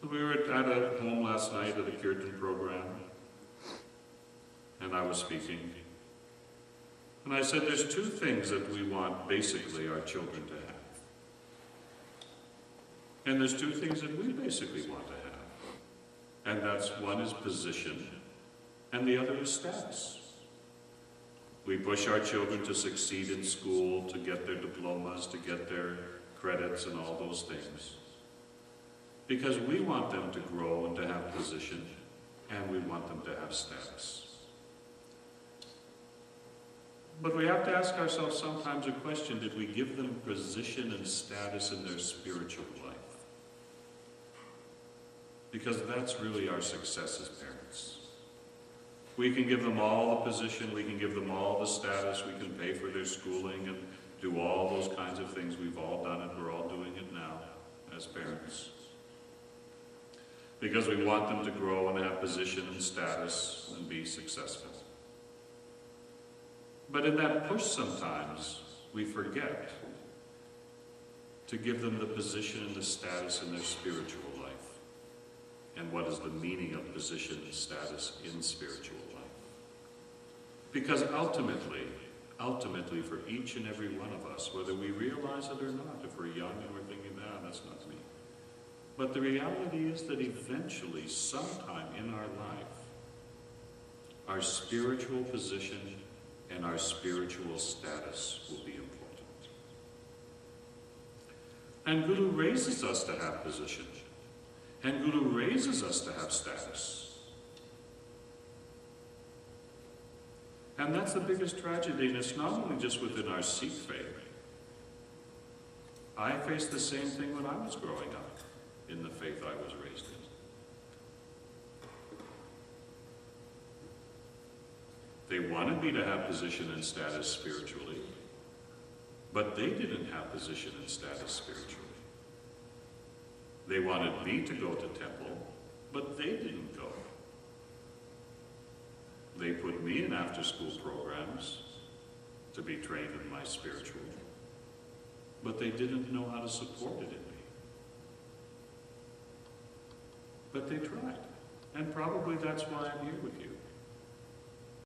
We were at a home last night at a Kirtan program, and I was speaking. And I said there's two things that we want basically our children to have. And there's two things that we basically want to have. And that's one is position, and the other is status. We push our children to succeed in school, to get their diplomas, to get their credits and all those things. Because we want them to grow and to have position, and we want them to have status. But we have to ask ourselves sometimes a question: did we give them position and status in their spiritual life? Because that's really our success as parents. We can give them all the position, we can give them all the status, we can pay for their schooling and do all those kinds of things. We've all done it, we're all doing it now as parents. Because we want them to grow and have position and status and be successful. But in that push sometimes, we forget to give them the position and the status in their spiritual life. And what is the meaning of position and status in spiritual life? Because ultimately for each and every one of us, whether we realize it or not, if we're young and we're thinking, that's not me. But the reality is that eventually, sometime in our life, our spiritual position and our spiritual status will be important. And Guru raises us to have position. And Guru raises us to have status. And that's the biggest tragedy, and it's not only just within our Sikh faith. I faced the same thing when I was growing up in the faith I was raised in. They wanted me to have position and status spiritually, but they didn't have position and status spiritually. They wanted me to go to temple, but they didn't go. They put me in after-school programs to be trained in my spiritual, but they didn't know how to support it in me. But they tried, and probably that's why I'm here with you.